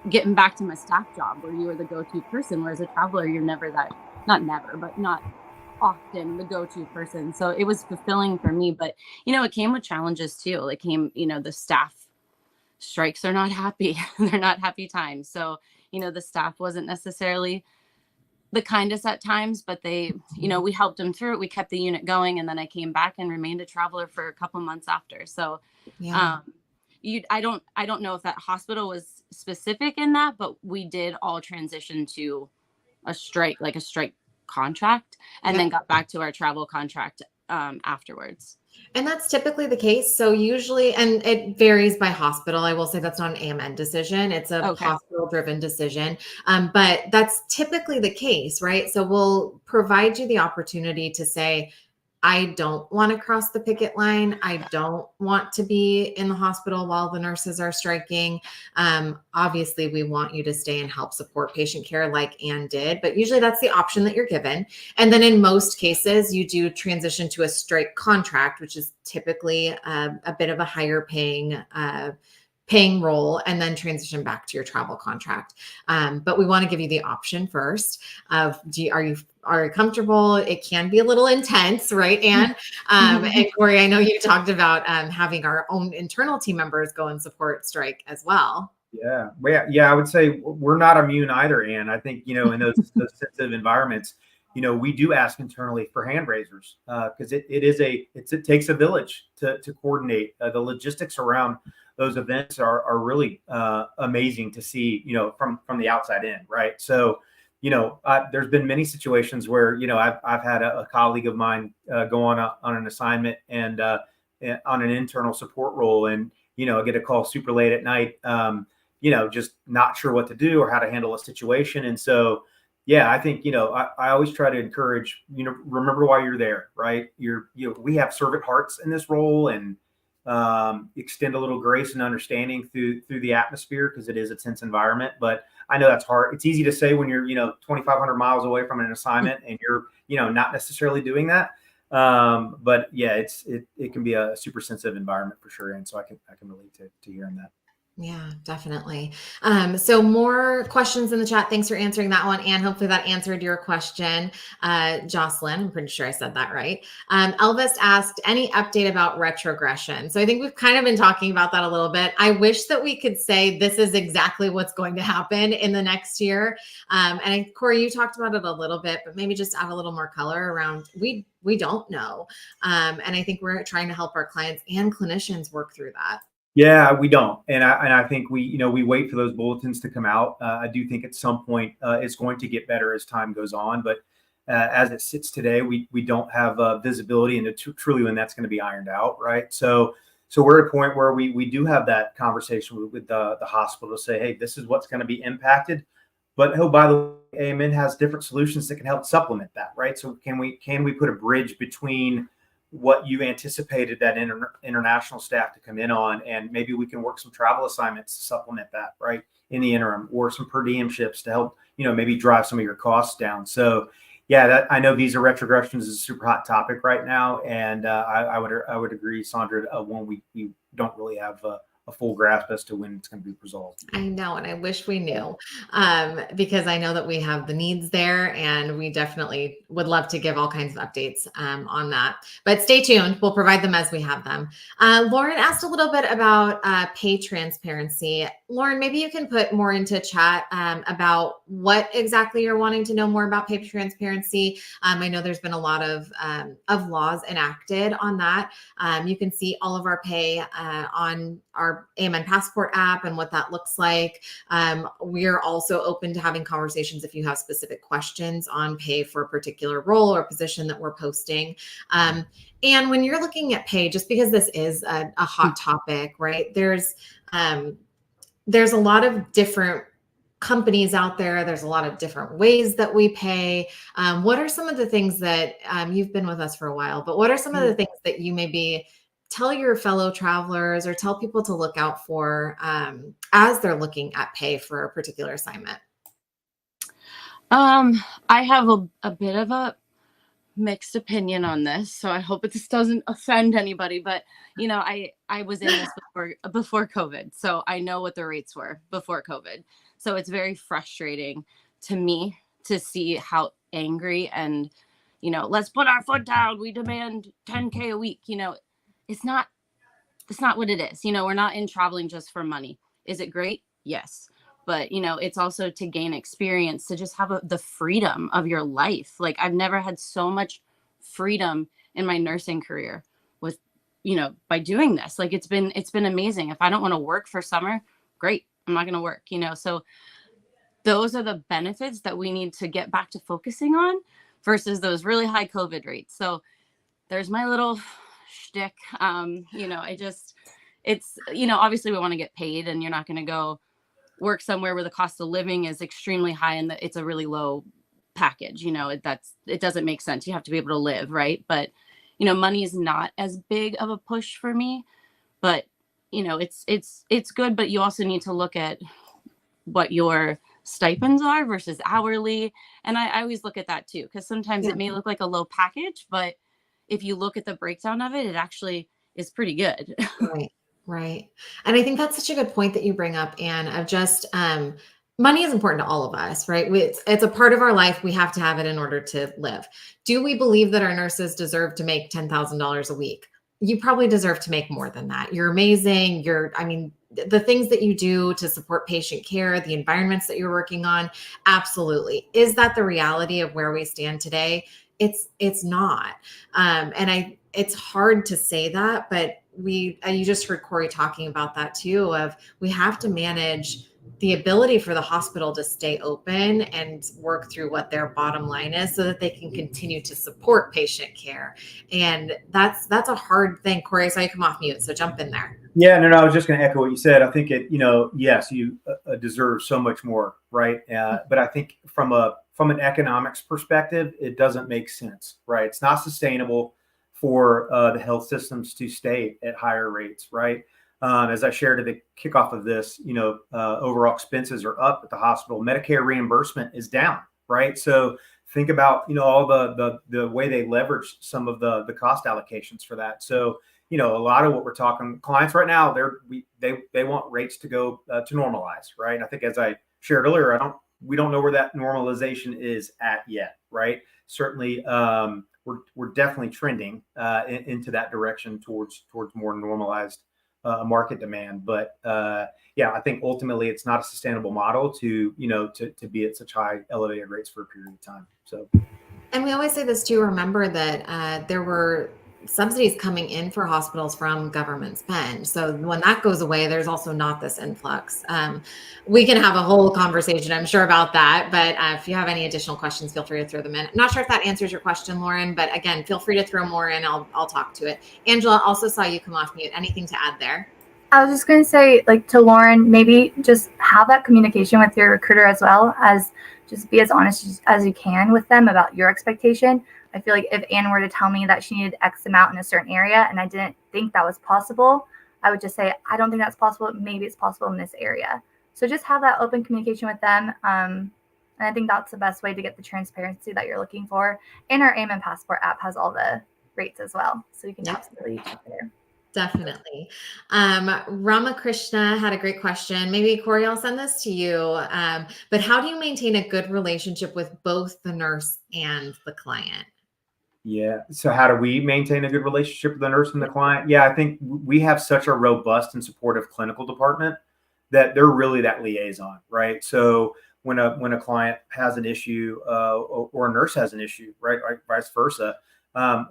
B: getting back to my staff job where you were the go-to person. Whereas a traveler, you're never that, not never, but not often the go-to person. So it was fulfilling for me. But, it came with challenges too. It came, the staff strikes are not happy. They're not happy times. So, the staff wasn't necessarily the kindest at times, but they, we helped them through it. We kept the unit going. And then I came back and remained a traveler for a couple months after. So,
A: Yeah.
B: I don't know if that hospital was specific in that, but we did all transition to a strike contract, and then got back to our travel contract afterwards.
A: And that's typically the case. So usually, and it varies by hospital. I will say that's not an AMN decision. It's a hospital-driven decision. But that's typically the case, right? So we'll provide you the opportunity to say, I don't want to cross the picket line. I don't want to be in the hospital while the nurses are striking. Obviously, we want you to stay and help support patient care like Anne did, but usually that's the option that you're given. And then in most cases, you do transition to a strike contract, which is typically a bit of a higher paying role, and then transition back to your travel contract. But we want to give you the option first of, are you comfortable? It can be a little intense, right, Anne? And Corey, I know you talked about having our own internal team members go and support strike as well.
D: Yeah. Well, yeah, I would say we're not immune either, Anne. I think, in those sensitive environments, we do ask internally for hand raisers because it takes a village to coordinate. The logistics around those events are really amazing to see, from the outside in, right? So, there's been many situations where, I've had a colleague of mine go on an assignment and on an internal support role, and get a call super late at night, just not sure what to do or how to handle a situation. And so, yeah, I think, I always try to encourage, remember why you're there, right? We have servant hearts in this role, and extend a little grace and understanding through the atmosphere, because it is a tense environment. But I know that's hard. It's easy to say when you're 2,500 miles away from an assignment and you're not necessarily doing that. But yeah, it can be a super sensitive environment for sure, and so I can relate to hearing that.
A: Yeah, definitely. So more questions in the chat. Thanks for answering that one. And hopefully that answered your question. Jocelyn, I'm pretty sure I said that right. Elvis asked, any update about retrogression? So I think we've kind of been talking about that a little bit. I wish that we could say this is exactly what's going to happen in the next year. And Corey, you talked about it a little bit, but maybe just add a little more color around, we don't know. And I think we're trying to help our clients and clinicians work through that.
D: Yeah, we don't, and I think we wait for those bulletins to come out. I do think at some point it's going to get better as time goes on, but as it sits today, we don't have visibility into truly when that's going to be ironed out, right? So we're at a point where we do have that conversation with the hospital to say, hey, this is what's going to be impacted, but oh, by the way, AMN has different solutions that can help supplement that, right? So can we put a bridge between what you anticipated that international staff to come in on, and maybe we can work some travel assignments to supplement that, right, in the interim, or some per diem shifts to help, maybe drive some of your costs down. So yeah, that I know visa retrogressions is a super hot topic right now, and I would agree, Saundra, when we don't really have a full grasp as to when it's going to be resolved.
A: I know, and I wish we knew, because I know that we have the needs there, and we definitely would love to give all kinds of updates on that. But stay tuned; we'll provide them as we have them. Lauren asked a little bit about pay transparency. Lauren, maybe you can put more into chat about what exactly you're wanting to know more about pay transparency. I know there's been a lot of laws enacted on that. You can see all of our pay on our AMN Passport app and what that looks like. We're also open to having conversations if you have specific questions on pay for a particular role or position that we're posting. And when you're looking at pay, just because this is a hot topic, right? There's a lot of different companies out there. There's a lot of different ways that we pay. What are some of the things that you've been with us for a while, but what are some of the things that you maybe tell your fellow travelers or tell people to look out for as they're looking at pay for a particular assignment?
B: I have a bit of a mixed opinion on this, so I hope this doesn't offend anybody, but I was in this before COVID, so I know what the rates were before COVID. So it's very frustrating to me to see how angry and let's put our foot down, we demand 10K a week. It's not what it is. We're not in traveling just for money. Is it great? Yes. But, it's also to gain experience, to just have the freedom of your life. Like, I've never had so much freedom in my nursing career with, by doing this. Like, it's been amazing. If I don't want to work for summer, great, I'm not going to work, So those are the benefits that we need to get back to focusing on versus those really high COVID rates. So there's my little shtick. It's obviously we want to get paid, and you're not going to go work somewhere where the cost of living is extremely high and it's a really low package. It doesn't make sense. You have to be able to live, right? But money is not as big of a push for me, but it's good, but you also need to look at what your stipends are versus hourly. And I always look at that too, because sometimes it may look like a low package, but if you look at the breakdown of it, it actually is pretty good.
A: Right. And I think that's such a good point that you bring up, Anne, of just money is important to all of us, right? It's a part of our life. We have to have it in order to live. Do we believe that our nurses deserve to make $10,000 a week? You probably deserve to make more than that. You're amazing. The things that you do to support patient care, the environments that you're working on, absolutely. Is that the reality of where we stand today? It's not. It's hard to say that, but you just heard Corey talking about that too, of we have to manage the ability for the hospital to stay open and work through what their bottom line is so that they can continue to support patient care. And that's a hard thing. Corey, I saw you come off mute, so jump in there.
D: Yeah, no, I was just going to echo what you said. I think yes, you deserve so much more, right? But I think from an economics perspective, it doesn't make sense, right? It's not sustainable for the health systems to stay at higher rates, right? As I shared at the kickoff of this, overall expenses are up at the hospital. Medicare reimbursement is down, right? So think about, all the way they leverage some of the cost allocations for that. So a lot of what we're talking clients right now, they want rates to go to normalize, right? And I think as I shared earlier, we don't know where that normalization is at yet, right? Certainly, we're definitely trending into that direction towards more normalized market demand. But yeah, I think ultimately it's not a sustainable model to be at such high elevated rates for a period of time. So,
A: and we always say this too. Remember that there were subsidies coming in for hospitals from government spend. So when that goes away, there's also not this influx. We can have a whole conversation, I'm sure, about that. But if you have any additional questions, feel free to throw them in. I'm not sure if that answers your question, Lauren, but again, feel free to throw more in. I'll talk to it. Angela, also saw you come off mute. Anything to add there?
C: I was just going to say, like, to Lauren, maybe just have that communication with your recruiter as well, as just be as honest as you can with them about your expectation. I feel like if Anne were to tell me that she needed X amount in a certain area and I didn't think that was possible, I would just say, I don't think that's possible. Maybe it's possible in this area. So just have that open communication with them. And I think that's the best way to get the transparency that you're looking for. And our AMN Passport app has all the rates as well. So you can absolutely check there.
A: Definitely. Ramakrishna had a great question. Maybe Corey, I'll send this to you. But how do you maintain a good relationship with both the nurse and the client?
D: Yeah. So how do we maintain a good relationship with the nurse and the client? Yeah, I think we have such a robust and supportive clinical department that they're really that liaison, right? So when a client has an issue or a nurse has an issue, right, or vice versa,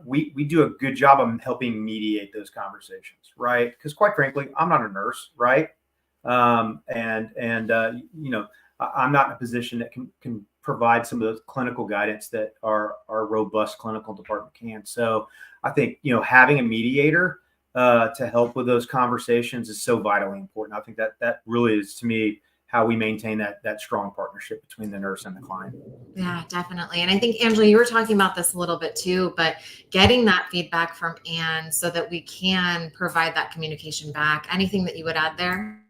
D: we do a good job of helping mediate those conversations, right? Because quite frankly, I'm not a nurse, right? I'm not in a position that can provide some of the clinical guidance that our robust clinical department can. So I think having a mediator to help with those conversations is so vitally important. I think that really is, to me, how we maintain that strong partnership between the nurse and the client.
A: Yeah, definitely. And I think, Angela, you were talking about this a little bit too, but getting that feedback from Anne so that we can provide that communication back. Anything that you would add there?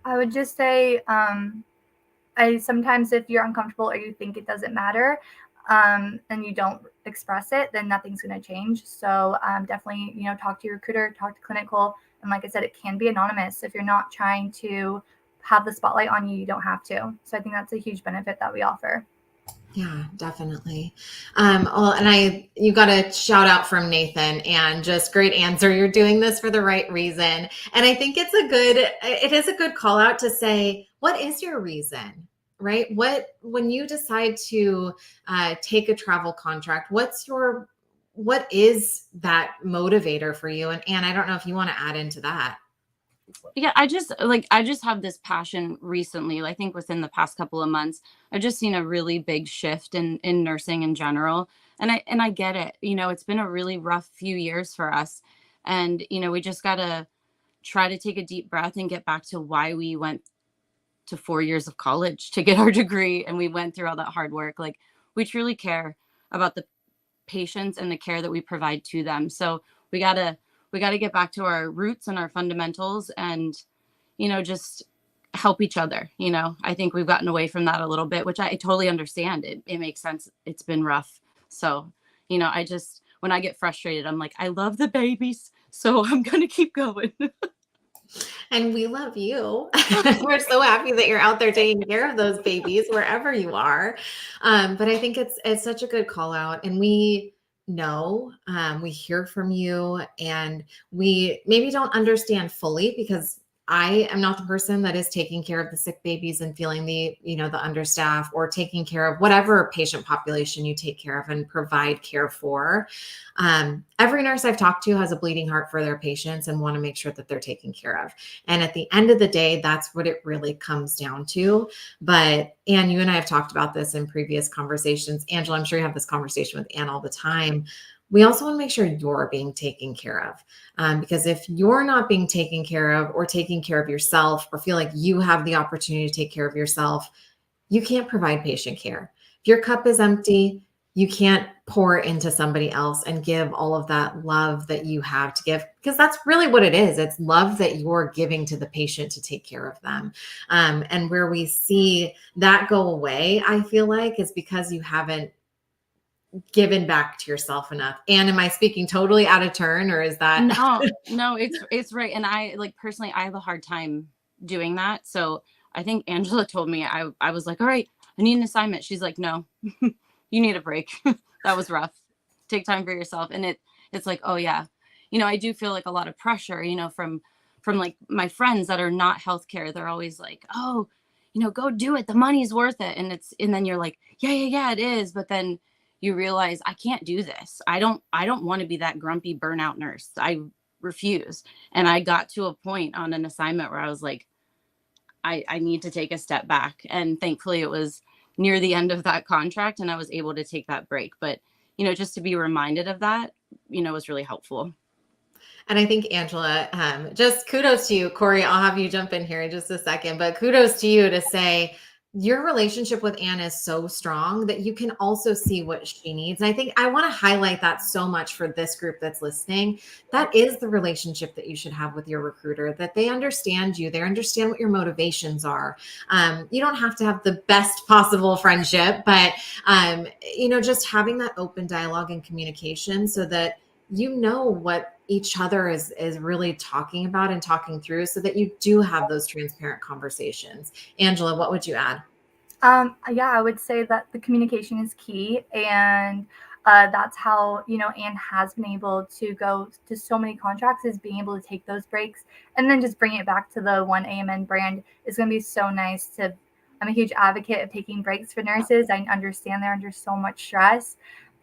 C: I would just say, sometimes if you're uncomfortable or you think it doesn't matter, and you don't express it, then nothing's going to change. So definitely, talk to your recruiter, talk to clinical. And like I said, it can be anonymous. If you're not trying to have the spotlight on you, you don't have to. So I think that's a huge benefit that we offer.
A: Yeah, definitely. Well, and you got a shout out from Nathan, and just great answer. You're doing this for the right reason. And I think it is a good call out to say, what is your reason, right? When you decide to take a travel contract, what is that motivator for you? And I don't know if you want to add into that.
B: Yeah, I just have this passion recently. I think within the past couple of months, I've just seen a really big shift in nursing in general. And I get it. It's been a really rough few years for us. And, we just got to try to take a deep breath and get back to why we went to 4 years of college to get our degree. And we went through all that hard work. Like, we truly care about the patients and the care that we provide to them. So we got to get back to our roots and our fundamentals and, just help each other. I think we've gotten away from that a little bit, which I totally understand. It makes sense. It's been rough. So, when I get frustrated, I'm like, I love the babies, so I'm going to keep going.
A: And we love you. We're so happy that you're out there taking care of those babies wherever you are. But I think it's such a good call out. And we know, we hear from you, and we maybe don't understand fully because I am not the person that is taking care of the sick babies and feeling the understaff, or taking care of whatever patient population you take care of and provide care for. Every nurse I've talked to has a bleeding heart for their patients and want to make sure that they're taken care of. And at the end of the day, that's what it really comes down to. But Anne, you and I have talked about this in previous conversations. Angela, I'm sure you have this conversation with Anne all the time. We also want to make sure you're being taken care of, because if you're not being taken care of, or taking care of yourself, or feel like you have the opportunity to take care of yourself, you can't provide patient care. If your cup is empty, you can't pour into somebody else and give all of that love that you have to give, because that's really what it is. It's love that you're giving to the patient to take care of them. And where we see that go away, I feel like, is because you haven't given back to yourself enough. And am I speaking totally out of turn, or is that?
B: No, it's right. And I like personally, I have a hard time doing that. So I think Angela told me, I was like, all right, I need an assignment. She's like, no, you need a break. That was rough. Take time for yourself. And it's like, oh yeah, I do feel like a lot of pressure, from like my friends that are not healthcare. They're always like, oh, go do it. The money's worth it. And then you're like, yeah, it is. But then you realize I can't do this. I don't want to be that grumpy burnout nurse. I refuse. And I got to a point on an assignment where I was like, I need to take a step back. And thankfully it was near the end of that contract and I was able to take that break. But, just to be reminded of that, was really helpful.
A: And I think, Angela, just kudos to you. Corey, I'll have you jump in here in just a second, but kudos to you to say your relationship with Anne is so strong that you can also see what she needs. And I think I want to highlight that so much for this group that's listening. That is the relationship that you should have with your recruiter, that they understand you. They understand what your motivations are. You don't have to have the best possible friendship, but, just having that open dialogue and communication so that what each other is really talking about and talking through so that you do have those transparent conversations. Angela, what would you add?
C: Yeah, I would say that the communication is key. And that's how, Anne has been able to go to so many contracts, is being able to take those breaks and then just bring it back to the one AMN brand is going to be so nice I'm a huge advocate of taking breaks for nurses. I understand they're under so much stress.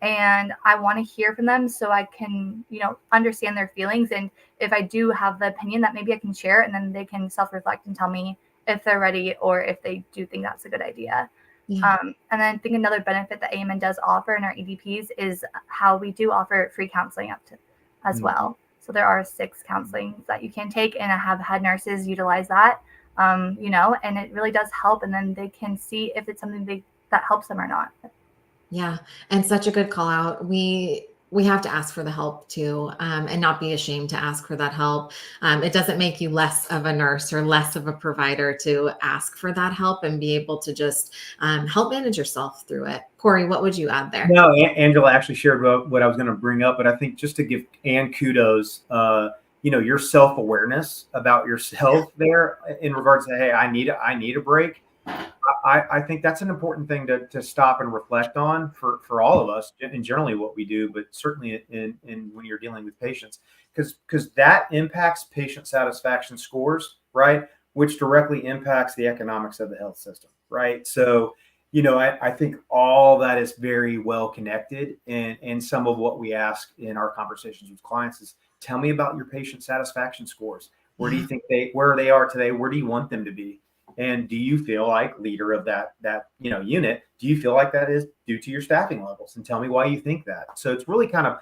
C: And I want to hear from them so I can, understand their feelings. And if I do have the opinion, that maybe I can share, and then they can self-reflect and tell me if they're ready or if they do think that's a good idea.
A: Yeah.
C: And then I think another benefit that AMN does offer in our EDPs is how we do offer free counseling as well. So there are 6 counselings that you can take, and I have had nurses utilize that, and it really does help. And then they can see if it's something that helps them or not.
A: Yeah. And such a good call out. We have to ask for the help too, and not be ashamed to ask for that help. It doesn't make you less of a nurse or less of a provider to ask for that help and be able to just help manage yourself through it. Corey, what would you add there?
D: No, Angela actually shared what I was going to bring up, but I think just to give Anne kudos, your self-awareness about yourself there in regards to, hey, I need a break. I think that's an important thing to stop and reflect on for all of us, and generally what we do, but certainly in when you're dealing with patients, because that impacts patient satisfaction scores, right? Which directly impacts the economics of the health system, right? So, I think all that is very well connected, and some of what we ask in our conversations with clients is, tell me about your patient satisfaction scores. Where do you think where they are today? Where do you want them to be? And do you feel like leader of that unit, do you feel like that is due to your staffing levels? And tell me why you think that. So it's really kind of,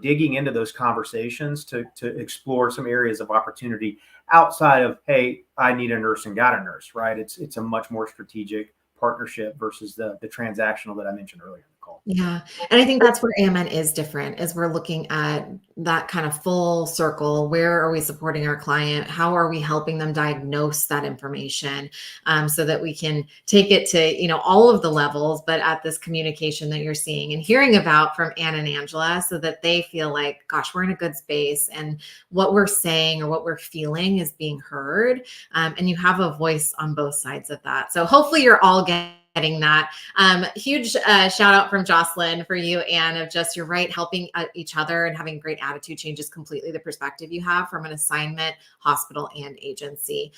D: digging into those conversations to explore some areas of opportunity outside of, hey, I need a nurse and got a nurse, right? It's a much more strategic partnership versus the transactional that I mentioned earlier in the call.
A: Yeah. And I think that's where AMN is different, is we're looking at that kind of full circle. Where are we supporting our client? How are we helping them diagnose that information, so that we can take it to, all of the levels, but at this communication that you're seeing and hearing about from Anne and Angela, so that they feel like, gosh, we're in a good space and what we're saying or what we're feeling is being heard. And you have a voice on both sides of that. So hopefully you're all getting that. Huge shout out from Jocelyn for you, Anne, of just, you're right, helping each other and having great attitude changes completely the perspective you have from an assignment, hospital, and agency.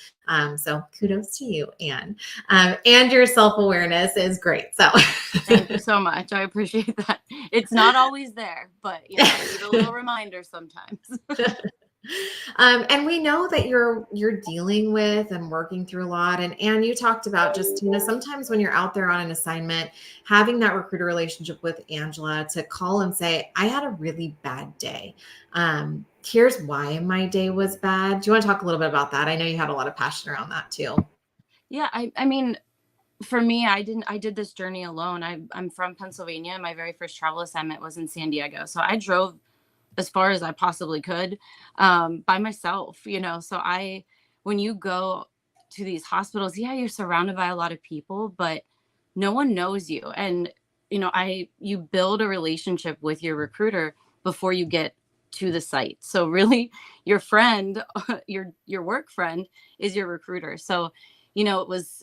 A: So kudos to you, Anne. And your self-awareness is great. So
B: thank you so much. I appreciate that. It's not always there, but I need a little reminder sometimes.
A: And we know that you're dealing with and working through a lot. And you talked about just, sometimes when you're out there on an assignment, having that recruiter relationship with Angela to call and say, I had a really bad day. Here's why my day was bad. Do you want to talk a little bit about that? I know you had a lot of passion around that too.
B: Yeah. I mean, for me, I did this journey alone. I'm from Pennsylvania. My very first travel assignment was in San Diego. So I drove as far as I possibly could, by myself, so when you go to these hospitals, yeah, you're surrounded by a lot of people, but no one knows you. And you build a relationship with your recruiter before you get to the site. So really your friend, your work friend is your recruiter. So, it was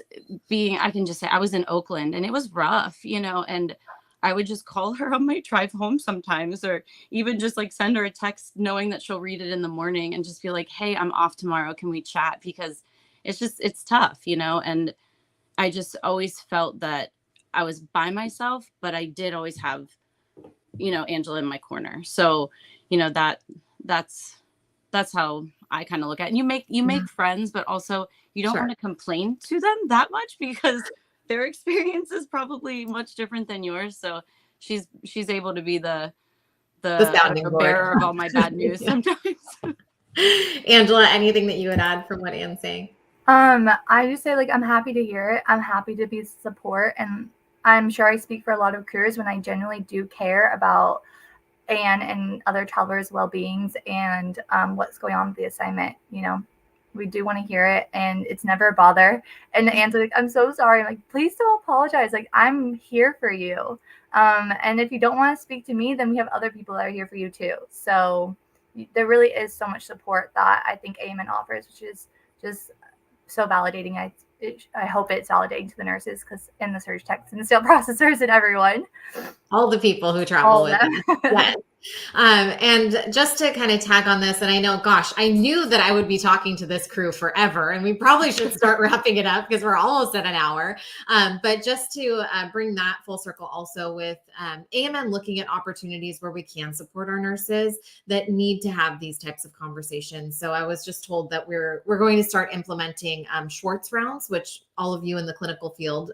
B: I can just say I was in Oakland and it was rough, and I would just call her on my drive home sometimes, or even just like send her a text knowing that she'll read it in the morning and just be like, hey, I'm off tomorrow. Can we chat? Because it's tough, and I just always felt that I was by myself, but I did always have, Angela in my corner. So, that's how I kind of look at it. And you make friends, but also you don't want to complain to them that much because their experience is probably much different than yours. So she's able to be the
A: sounding board.
B: bearer of all my bad news sometimes.
A: Angela, anything that you would add from what Anne's saying?
C: I just say, like, I'm happy to hear it. I'm happy to be support, and I'm sure I speak for a lot of recruiters when I genuinely do care about Anne and other travelers' well-beings and what's going on with the assignment. We do want to hear it, and it's never a bother. And Anne's like, I'm so sorry. I'm like, please don't apologize. Like, I'm here for you. And if you don't want to speak to me, then we have other people that are here for you too. So there really is so much support that I think AMN offers, which is just so validating. I hope it's validating to the nurses and the surge techs and the sale processors and everyone.
A: All the people who travel with them. Yes. And just to kind of tag on this, and I know, gosh, I knew that I would be talking to this crew forever, and we probably should start wrapping it up because we're almost at an hour. But just to bring that full circle also with AMN looking at opportunities where we can support our nurses that need to have these types of conversations. So I was just told that we're going to start implementing Schwartz rounds, which all of you in the clinical field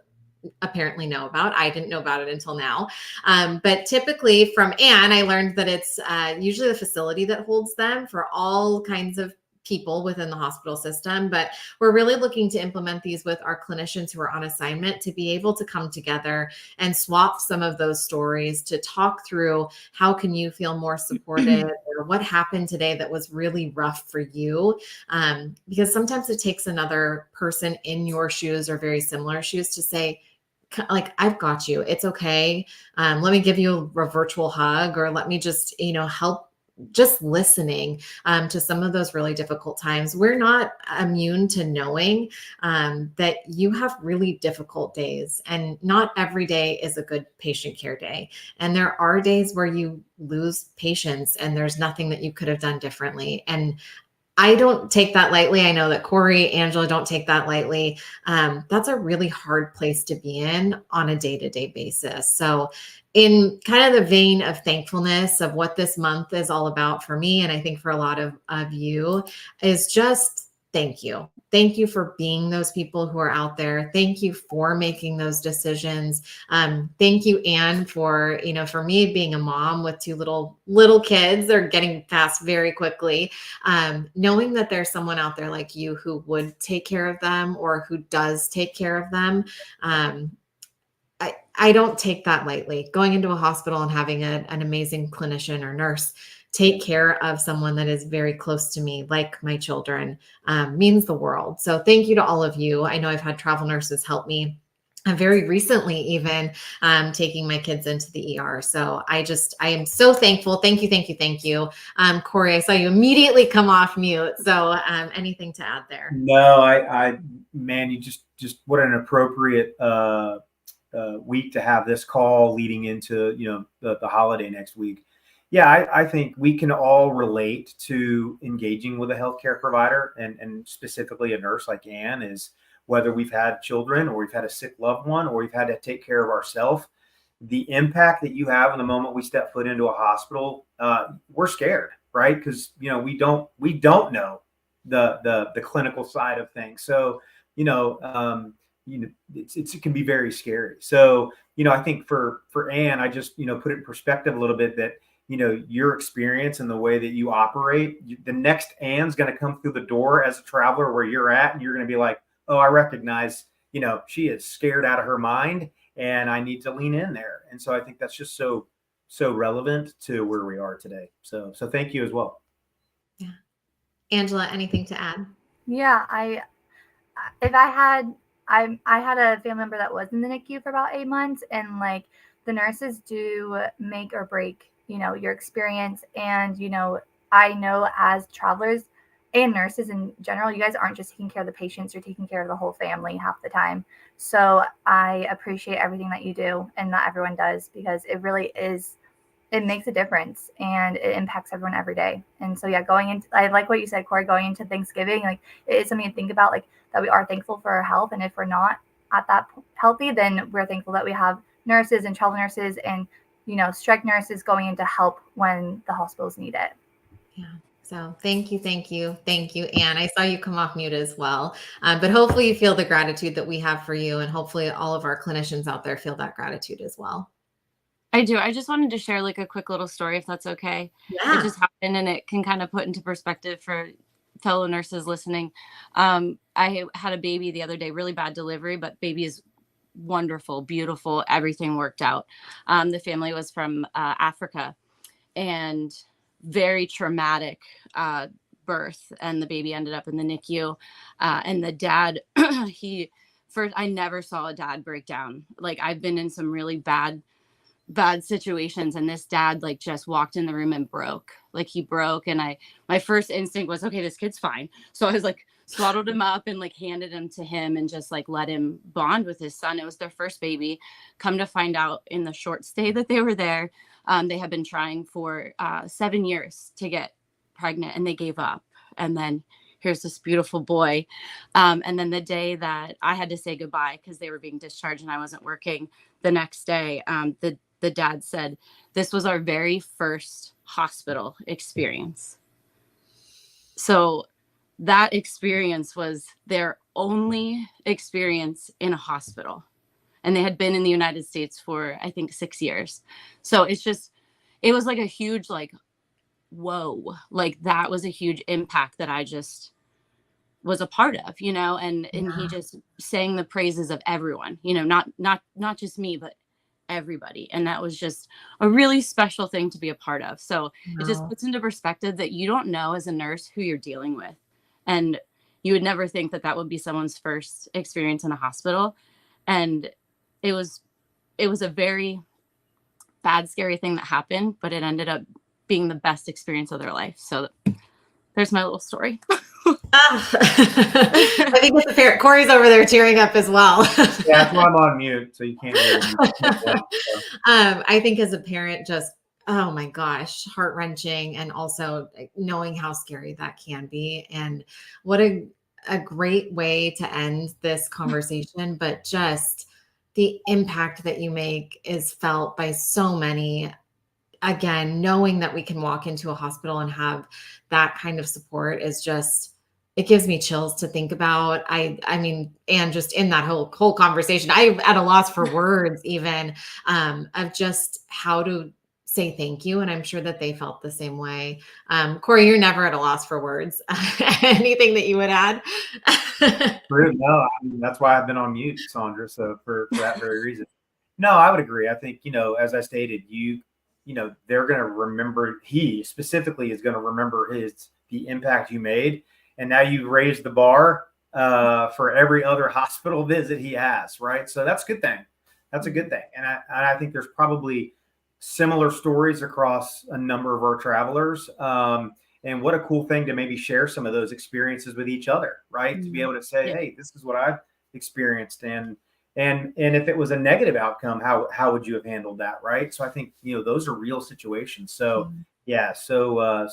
A: apparently know about. I didn't know about it until now. But typically from Anne, I learned that it's usually the facility that holds them for all kinds of people within the hospital system. But we're really looking to implement these with our clinicians who are on assignment to be able to come together and swap some of those stories to talk through how can you feel more supported or what happened today that was really rough for you. Because sometimes it takes another person in your shoes or very similar shoes to say, like, I've got you. It's okay. Let me give you a virtual hug, or let me just, help just listening to some of those really difficult times. We're not immune to knowing that you have really difficult days, and not every day is a good patient care day. And there are days where you lose patients and there's nothing that you could have done differently. And I don't take that lightly. I know that Corey, Angela don't take that lightly. That's a really hard place to be in on a day-to-day basis. So in kind of the vein of thankfulness of what this month is all about for me, and I think for a lot of you, is just thank you. Thank you for being those people who are out there. Thank you for making those decisions. Thank you, Anne, for me being a mom with two little kids. They're getting past very quickly. Knowing that there's someone out there like you who would take care of them or who does take care of them. I don't take that lightly. Going into a hospital and having an amazing clinician or nurse take care of someone that is very close to me, like my children, means the world. So thank you to all of you. I know I've had travel nurses help me very recently, even taking my kids into the ER. So I am so thankful. Thank you, thank you, thank you. Corey, I saw you immediately come off mute. So anything to add there?
D: No, man, you just what an appropriate week to have this call leading into the holiday next week. Yeah, I think we can all relate to engaging with a healthcare provider and specifically a nurse like Anne, is whether we've had children or we've had a sick loved one or we've had to take care of ourselves. The impact that you have in the moment we step foot into a hospital, we're scared, right? Because we don't know the clinical side of things. So it can be very scary. So I think for Anne, I just put it in perspective a little bit that your experience and the way that you operate, the next Anne's going to come through the door as a traveler where you're at, and you're going to be like, oh, I recognize, she is scared out of her mind and I need to lean in there. And so I think that's just so relevant to where we are today. So thank you as well.
A: Yeah. Angela, anything to add?
C: Yeah, I had a family member that was in the NICU for about 8 months, and like the nurses do make or break, your experience. And, I know as travelers and nurses in general, you guys aren't just taking care of the patients, you're taking care of the whole family half the time. So I appreciate everything that you do and that everyone does, because it really is, it makes a difference and it impacts everyone every day. And so, yeah, I like what you said, Corey, going into Thanksgiving, like it is something to think about, like that we are thankful for our health. And if we're not at that healthy, then we're thankful that we have nurses and travel nurses and, strike nurses going in to help when the hospitals need it.
A: Yeah. So thank you, Anne. I saw you come off mute as well, but hopefully you feel the gratitude that we have for you, and hopefully all of our clinicians out there feel that gratitude as well.
B: I do. I just wanted to share like a quick little story, if that's okay.
A: Yeah.
B: It just happened, and it can kind of put into perspective for fellow nurses listening. I had a baby the other day, really bad delivery, but baby is wonderful, beautiful, everything worked out. The family was from Africa, and very traumatic birth, and the baby ended up in the NICU. And the dad, I never saw a dad break down. Like, I've been in some really bad situations, and this dad like just walked in the room and broke. Like, he broke, and my first instinct was, okay, this kid's fine. So I was like swaddled him up and like handed him to him and just like let him bond with his son. It was their first baby. Come to find out, in the short stay that they were there, they had been trying for 7 years to get pregnant, and they gave up. And then here's this beautiful boy. And then the day that I had to say goodbye because they were being discharged and I wasn't working the next day, the dad said, this was our very first hospital experience. So that experience was their only experience in a hospital. And they had been in the United States for, I think, 6 years. So it was like a huge, like, whoa, like that was a huge impact that I just was a part of, and he just sang the praises of everyone, not just me, but everybody. And that was just a really special thing to be a part of. So It just puts into perspective that you don't know as a nurse who you're dealing with. And you would never think that would be someone's first experience in a hospital. And it was a very bad, scary thing that happened, but it ended up being the best experience of their life. So there's my little story.
A: I think it's fair. Corey's over there tearing up as well.
D: Yeah, that's why I'm on mute, so you can't hear me.
A: I think as a parent, just, oh my gosh, heart-wrenching, and also knowing how scary that can be. And what a great way to end this conversation, but just the impact that you make is felt by so many. Again, knowing that we can walk into a hospital and have that kind of support is just, it gives me chills to think about. I mean, and just in that whole conversation, I'm at a loss for words even, of just how to say thank you. And I'm sure that they felt the same way. Corey, you're never at a loss for words. Anything that you would add?
D: No, that's why I've been on mute, Saundra. So for that very reason. No, I would agree. I think, as I stated, they're going to remember, he specifically is going to remember the impact you made. And now you've raised the bar for every other hospital visit he has, right? So that's a good thing. That's a good thing. And I think there's probably similar stories across a number of our travelers. And what a cool thing to maybe share some of those experiences with each other, right? Mm-hmm. To be able to say, hey, this is what I've experienced. And if it was a negative outcome, how would you have handled that, right? So I think, those are real situations. So yeah, so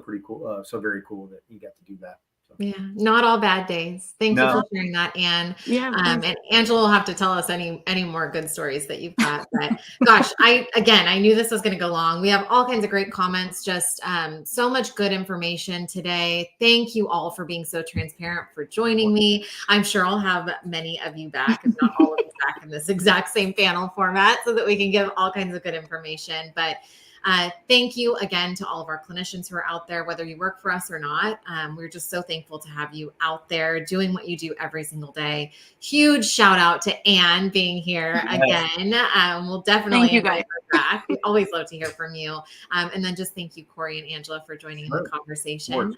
D: pretty cool. So very cool that you got to do that. So.
A: Yeah, not all bad days. Thank you for sharing that, Anne.
B: Yeah.
A: And Angela will have to tell us any more good stories that you've got. But gosh, I knew this was going to go long. We have all kinds of great comments, just so much good information today. Thank you all for being so transparent, for joining me. I'm sure I'll have many of you back, if not all of you back, in this exact same panel format so that we can give all kinds of good information. But thank you again to all of our clinicians who are out there, whether you work for us or not. We're just so thankful to have you out there doing what you do every single day. Huge shout out to Anne being here again. We'll definitely invite her back. We always love to hear from you. And then just thank you, Corey and Angela, for joining in the conversation.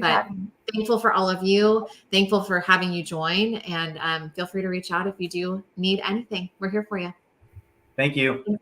A: But thankful for all of you. Thankful for having you join. And feel free to reach out if you do need anything. We're here for you.
D: Thank you.
A: Thanks, everyone.